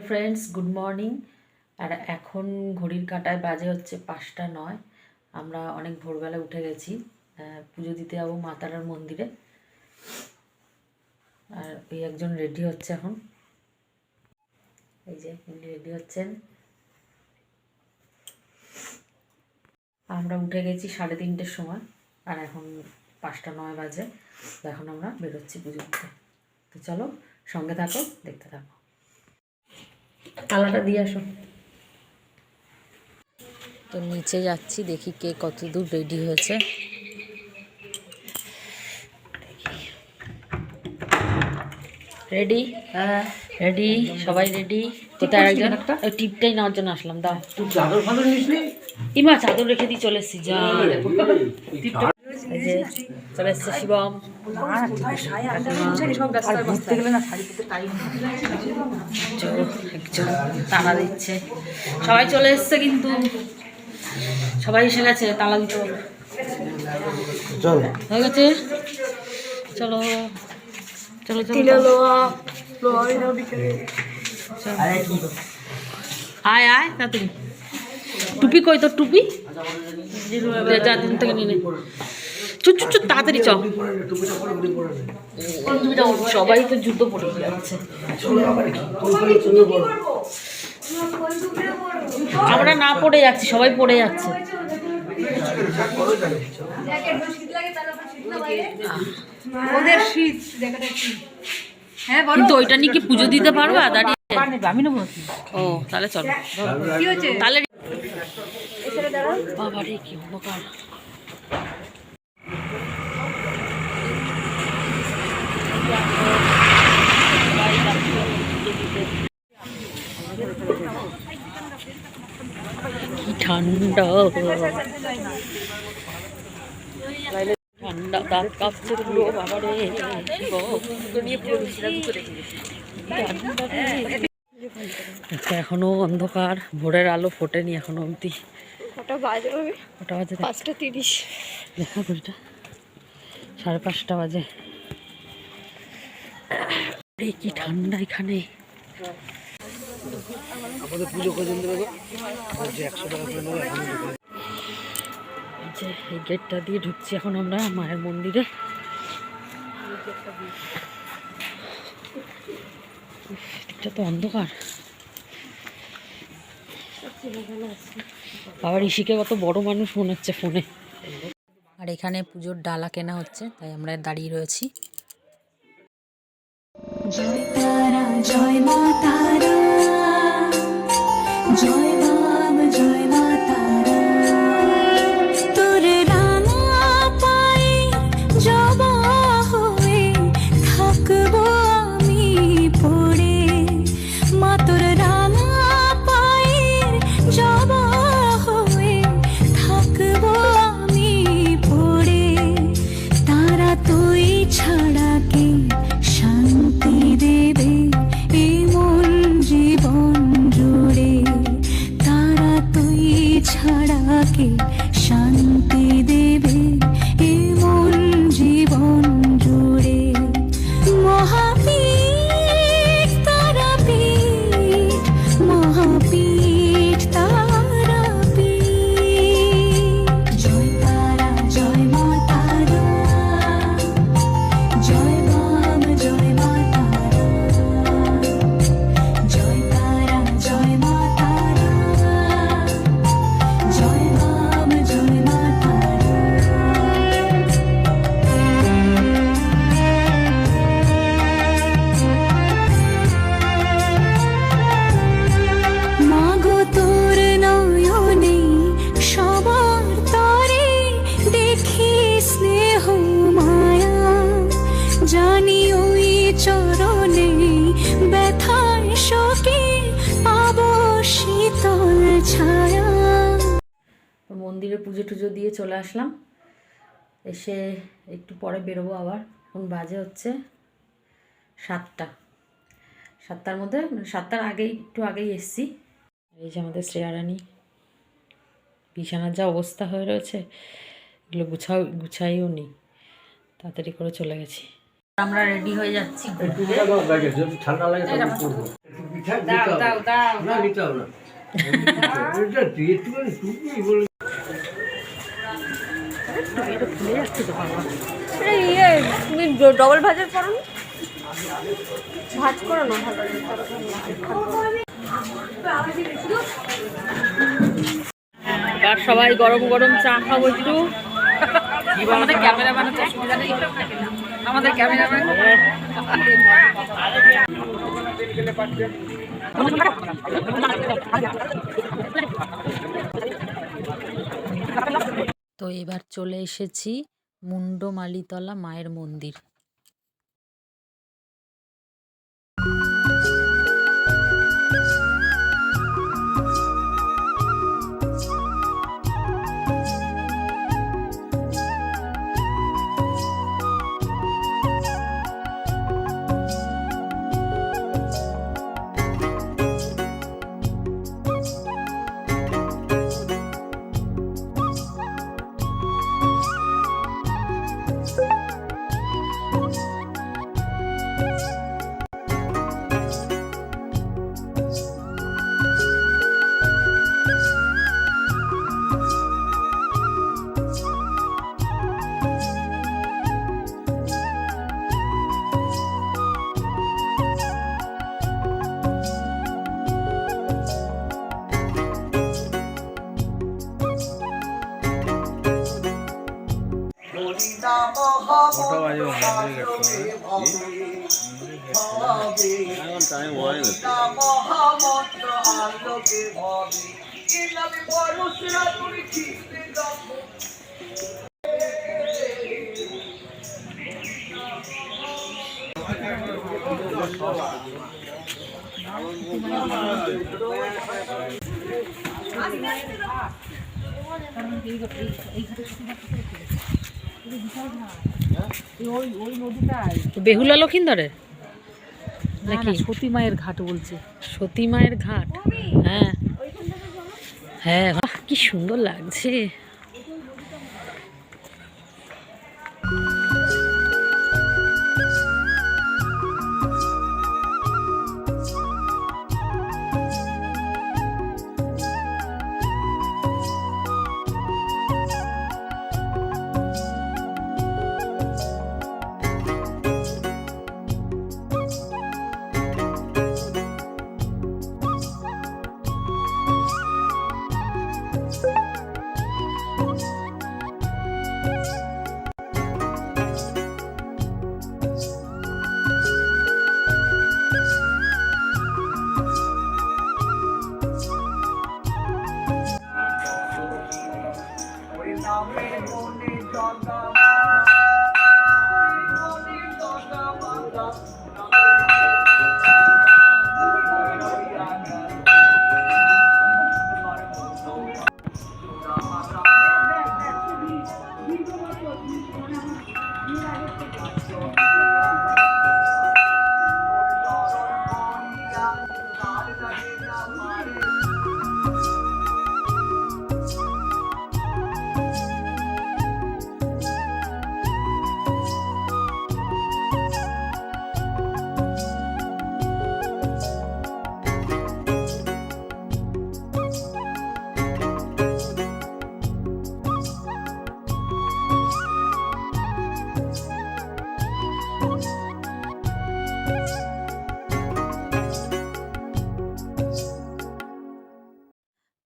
Friends, good morning. আর এখন ঘড়ির কাঁটায় বাজে হচ্ছে 5টা 9। আমরা অনেক ভোরবেলা উঠে গেছি, পুজো দিতে যাবো মা তারার মন্দিরে। আর ওই একজন রেডি হচ্ছে এখন, এই যে রেডি হচ্ছেন। আমরা উঠে গেছি 3:30টার সময়, আর এখন 5টা 9 বাজে। তো এখন আমরা বেরোচ্ছি পুজো দিতে। তো চলো সঙ্গে থাকো, দেখতে থাকো। তালাটা দিয়ে আসো। তো নিচে যাচ্ছি, দেখি কে কত দূর রেডি হয়েছে। রেডি? হ্যাঁ রেডি, সবাই রেডি। কোথায় একজন ওই টিপটাই নেওয়ার জন্য আসলাম। দাও চাদর ফাদর নিস নি? ইমা চাদর রেখে দিয়ে চলে এসেছি। যা এই যে চলে এসছে শিবম। একজন তালা দিচ্ছে, সবাই চলে এসছে কিন্তু সবাই এসে গেছে। তালা দিতে হবে, হয়ে গেছে। চলো চলো চলো, আয় আয় তাড়াতাড়ি। টুপি কই তোর? টুপি যা দিন থেকে নিয়ে নে। চুপ চুপ চুপ, তাড়াতাড়ি চ। সবাই তো জুতো পরে যাচ্ছে, আমরা না পড়ে যাচ্ছি, সবাই পড়ে যাচ্ছে। কিন্তু ওইটা নিয়ে কি পুজো দিতে পারবো? দাঁড়িয়ে আমি নেবো। ও তাহলে চলো, তাহলে বাবা রে কি অন্ধকার। কি ঠান্ডা ঠান্ডা, দাঁত কাঁপছে পুরো। বাবা রে এখনো অন্ধকার, ভোরের আলো ফোটেনি এখনো অবধি। কটা বাজে? 5:30। দেখা ঘড়িটা, 5:30 বাজে। কি ঠান্ডা এখানে। আমাদের পুজো পর্যন্ত এই গেটটা দিয়ে ঢুকছি এখন আমরা মায়ের মন্দিরে। এটা তো অন্ধকার। আবার ঋষিকে কত বড় মানুষ মনে হচ্ছে ফোনে। আর এখানে পুজোর ডালা কেনা হচ্ছে, তাই আমরা দাঁড়িয়ে রয়েছি। জয় তারা, জয় মা তারা, জয় বাম, জয় মা তারা। তোর রাঙা পায়ে জবা হয়ে থাকবো আমি পড়ে। মা তোর রাঙা পায়ে জবা হয়ে থাকবো আমি পড়ে। তারা তুই ছাড়া কে শান্তি দেবে এই মন জীবন জুড়ে। তারা তুই ছাড়া কে শান্তি দেবে এই মন জীবন জুড়ে। মহাপীঠ তারাপীঠ, মহাপীঠ তারাপীঠ। জয় তারা, জয় মা তারা, জয় বাম, জয় মা তারা, জয় তারা, জয় মা তারা, জয় বাম, জয় মা তারা। মাগো তোর নয়নে সবার তরে দেখি স্নেহ মায়া। জানি ওই চরণে ব্যথার শোকে পাবো শীতল ছায়া। মন্দিরে পুজো টুজো দিয়ে চলে আসলাম, এসে একটু পরে বেরোবো আবার। এখন বাজে হচ্ছে 7টা। 7টার মধ্যে, মানে 7টার আগেই, একটু আগেই এসছি। এই যে আমাদের শ্রেয়ারানী, বিছানার যা অবস্থা হয়ে রয়েছে, এগুলো গুছাইও নি, তাড়াতাড়ি করে চলে গেছি। আমরা রেডি হয়ে যাচ্ছি। ঠান্ডা লাগে দাও দাও না নিতে হবে না এটা টেস্ট করে টুকুই বলে এটা খুলে যাচ্ছে তো বাবা ইয়ে তুমি ডবল ভাজার করো ভাজ করো না ভালো আর সবাই গরম গরম চা খাবো একটু আমাদের ক্যামেরাম্যান হচ্ছে অসুবিধা নেই আমাদের ক্যামেরাম্যান তো এবার চলে এসেছি মুন্ডমালিতলা মায়ের মন্দির। বেহুলা লক্ষিন্দরের নাকি সতী মায়ের ঘাট বলছে সতী মায়ের ঘাট হ্যাঁ হ্যাঁ কি সুন্দর লাগছে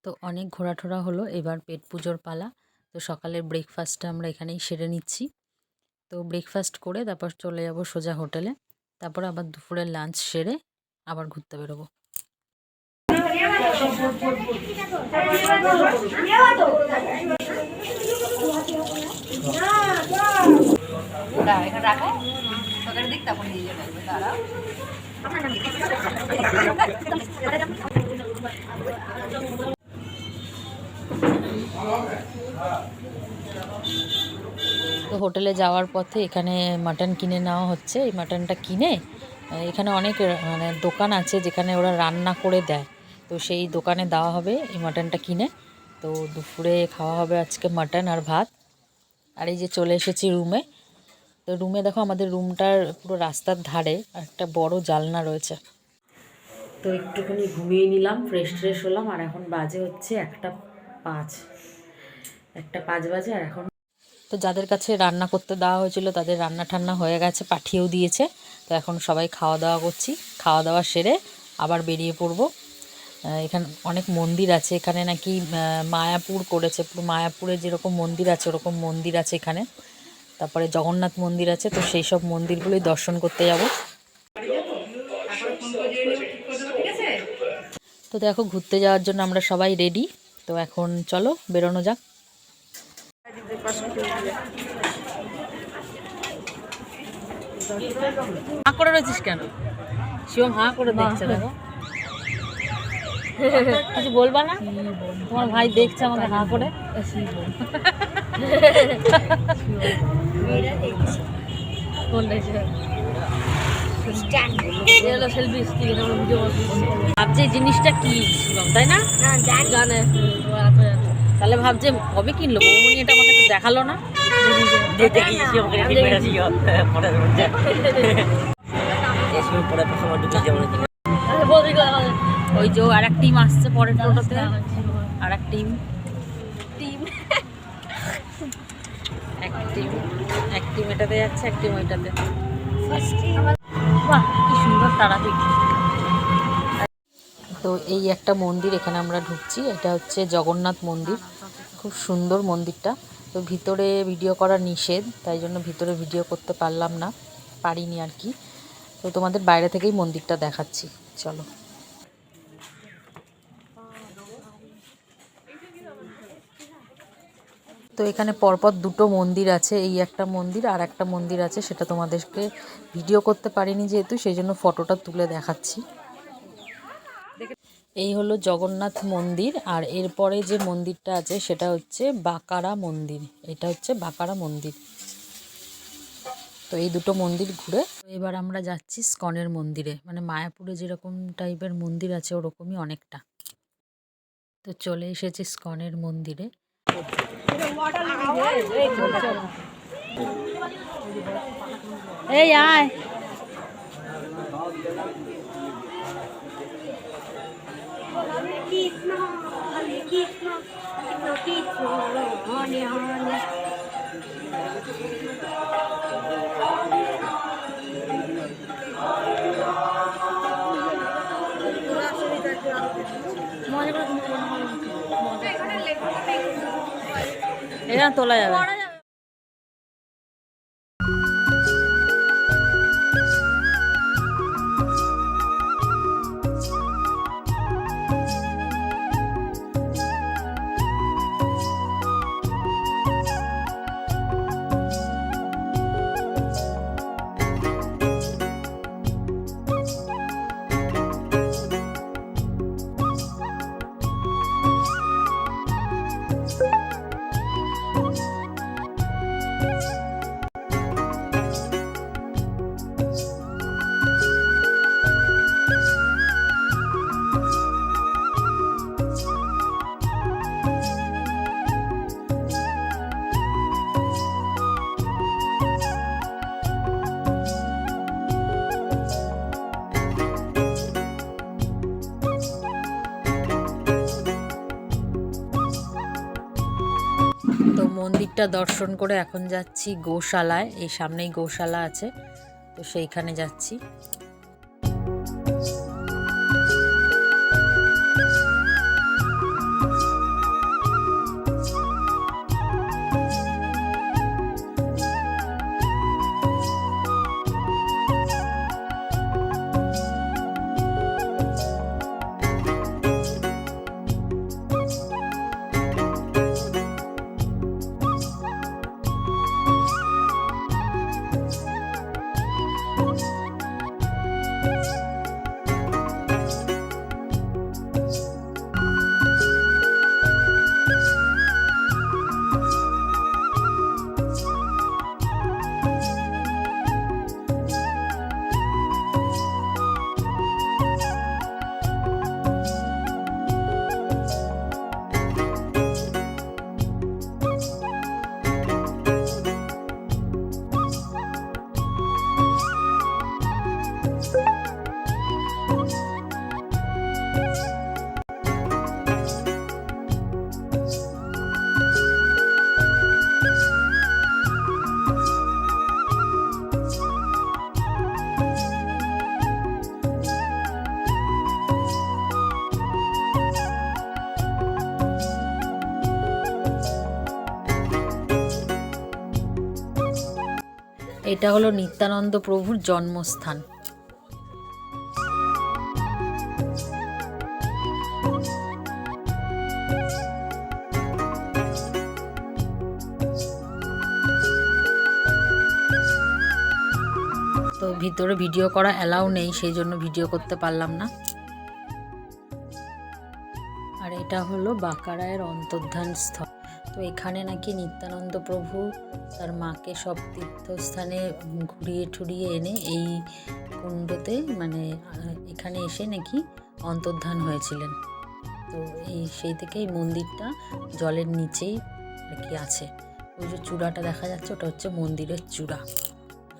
তো অনেক ঘোরাটোরা হলো, এবার পেট পুজোর পালা। তো সকালের ব্রেকফাস্টটা আমরা এখানেই সেরে নিচ্ছি। তো ব্রেকফাস্ট করে তারপর চলে যাব সোজা হোটেলে, তারপর আবার দুপুরের লাঞ্চ সেরে আবার ঘুরতে বেরোবো। তো হোটেলে যাওয়ার পথে এখানে মাটন কিনে নেওয়া হচ্ছে। এই মাটনটা কিনে এখানে অনেক মানে দোকান আছে যেখানে ওরা রান্না করে দেয়, তো সেই দোকানে দেওয়া হবে এই মাটনটা কিনে। তো দুপুরে খাওয়া হবে আজকে মাটন আর ভাত। আর এই যে চলে এসেছি রুমে। তো রুমে দেখো আমাদের রুমটার পুরো রাস্তার ধারে একটা বড় জানলা রয়েছে। তো একটুখানি ঘুমিয়ে নিলাম, ফ্রেশ হলাম, আর এখন বাজে হচ্ছে 1:05, 1:05 বাজে। আর এখন তো যাদের কাছে রান্না করতে দেওয়া হয়েছিল তাদের রান্না ঠান্না হয়ে গেছে, পাঠিয়েও দিয়েছে। তো এখন সবাই খাওয়া দাওয়া করছি, খাওয়া দাওয়া সেরে আবার বেরিয়ে পড়বো। এখানে অনেক মন্দির আছে, এখানে নাকি মায়াপুর করেছে, পুরো মায়াপুরে যেরকম মন্দির আছে ওরকম মন্দির আছে এখানে। তারপরে জগন্নাথ মন্দির আছে, তো সেই সব মন্দিরগুলোই দর্শন করতে যাব। তো দেখো ঘুরতে যাওয়ার জন্য আমরা সবাই রেডি। তো এখন চলো বেরোনো যাক। হাঁ করে রয়েছিস কেন? শিবম হাঁ করে দেখছে, দেখো কিছু বলবা না? তোমার ভাই দেখছে আমাকে হাঁ করে। ভাবছে জিনিসটা কি শিবম, তাই না? জানে। তাহলে ভাবছে কবে কিনলো বৌমনি, এটা আমাকে তো দেখালো না। ওই যে আর এক টিম আসছে পরের টোটোতে, আর এক টিম এটাতে যাচ্ছে, এক টিম ওইটাতে। বাহ কি সুন্দর তারা দেখি। তো এই একটা মন্দির, এখানে আমরা ঢুকছি, এটা হচ্ছে জগন্নাথ মন্দির, খুব সুন্দর মন্দিরটা। তো ভিতরে ভিডিও করা নিষেধ, তাই জন্য ভিতরে ভিডিও করতে পারিনি আর কি। তো তোমাদের বাইরে থেকেই মন্দিরটা দেখাচ্ছি, চলো। তো এখানে পরপর দুটো মন্দির আছে, এই একটা মন্দির আর একটা মন্দির আছে, সেটা তোমাদেরকে ভিডিও করতে পারিনি যেহেতু, সেই জন্য ফটোটা তুলে দেখাচ্ছি। এই হলো জগন্নাথ মন্দির, আর এরপরে যে মন্দিরটা আছে সেটা হচ্ছে বাঁকারা মন্দির, এটা হচ্ছে বাঁকারা মন্দির। তো এই দুটো মন্দির ঘুরে এবার আমরা যাচ্ছি স্কনের মন্দিরে, মানে মায়াপুরে যেরকম টাইপের মন্দির আছে ওরকমই অনেকটা। তো চলে এসেছি স্কনের মন্দিরে। এই আয়, এখানে তোলা যাবে। তো মন্দিরটা দর্শন করে এখন যাচ্ছি গোশালায়, এই সামনেই গোশালা আছে, তো সেইখানে যাচ্ছি। এটা হলো নিত্যানন্দ প্রভুর জন্মস্থান। তো ভিতরে ভিডিও করা অ্যালাউ নেই, সেই জন্য ভিডিও করতে পারলাম না। আর এটা হলো বাঁকারায়ের অন্তর্ধান স্থল। তো এখানে নাকি নিত্যানন্দ প্রভু তার মাকে সব তীর্থস্থানে ঘুরিয়ে ঠুরিয়ে এনে এই কুণ্ডতে মানে এখানে এসে নাকি অন্তর্ধান হয়েছিলেন। তো সেই থেকে এই মন্দিরটা জলের নিচেই আর কি আছে। ওই যে চূড়াটা দেখা যাচ্ছে ওটা হচ্ছে মন্দিরের চূড়া।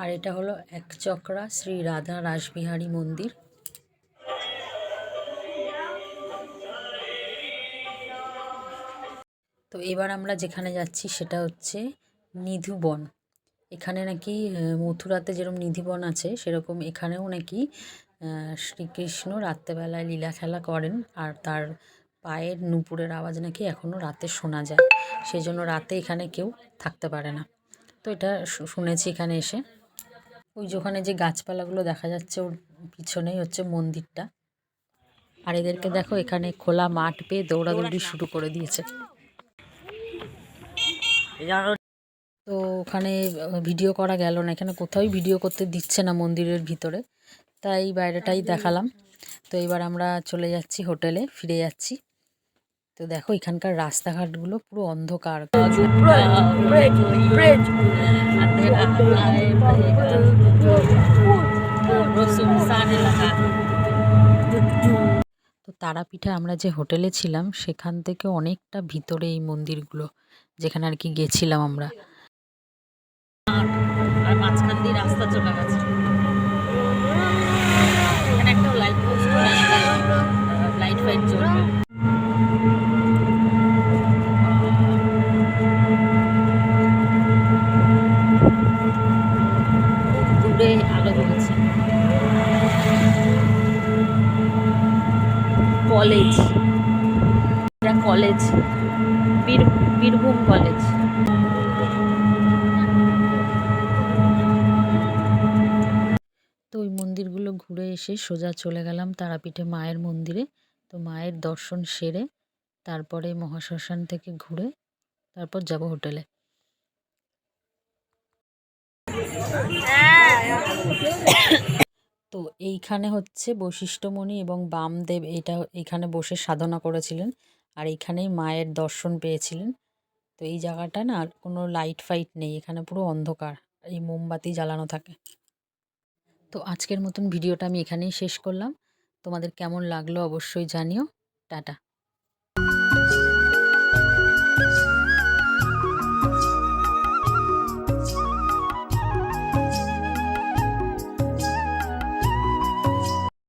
আর এটা হলো একচক্রা শ্রী রাধা রাসবিহারী মন্দির। তো এবার আমরা যেখানে যাচ্ছি সেটা হচ্ছে নিধুবন। এখানে নাকি মথুরাতে যেরকম নিধিবন আছে সেরকম এখানেও নাকি শ্রীকৃষ্ণ রাত্রেবেলায় লীলা খেলা করেন, আর তার পায়ের নূপুরের আওয়াজ নাকি এখনও রাতে শোনা যায়। সেই জন্য রাতে এখানে কেউ থাকতে পারে না। তো এটা শুনেছি এখানে এসে। ওই যে ওখানে যে গাছপালাগুলো দেখা যাচ্ছে ওর পিছনেই হচ্ছে মন্দিরটা। আর এদেরকে দেখো এখানে খোলা মাঠ পেয়ে দৌড়াদৌড়ি শুরু করে দিয়েছে। তো ওখানে ভিডিও করা গেল না, এখানে কোথাও ভিডিও করতে দিচ্ছে না মন্দিরের ভিতরে, তাই বাইরেটাই দেখালাম। তো এবার আমরা চলে যাচ্ছি হোটেলে, ফিরে যাচ্ছি। তো দেখো এখানকার রাস্তাঘাটগুলো পুরো অন্ধকার। তো তারাপীঠে আমরা যে হোটেলে ছিলাম সেখান থেকে অনেকটা ভিতরে এই মন্দিরগুলো, যেখানে আর কি গেছিলাম আমরা। আর মাঝখান দিয়ে রাস্তা চলে গেছে। এখানে একটা লাইট পোস্ট লাইট ফাইট জ্বলবে। দূরে আলো জ্বলছে। কলেজ, এটা কলেজ, বীরভূম কলেজ। তো ওই মন্দিরগুলো ঘুরে এসে সোজা চলে গেলাম তারাপীঠে মায়ের মন্দিরে। তো মায়ের দর্শন সেরে তারপরে মহাশ্মশান থেকে ঘুরে তারপর যাব হোটেলে। তো এইখানে হচ্ছে বশিষ্ঠমণি এবং বামদেব এইখানে বসে সাধনা করেছিলেন, আর এইখানেই মায়ের দর্শন পেয়েছিলেন। তো এই জায়গাটা না আর কোনো লাইট ফাইট নেই, এখানে পুরো অন্ধকার, এই মোমবাতি জ্বালানো থাকে। তো আজকের মতন ভিডিওটা আমি এখানেই শেষ করলাম। তোমাদের কেমন লাগলো অবশ্যই জানিও। টাটা।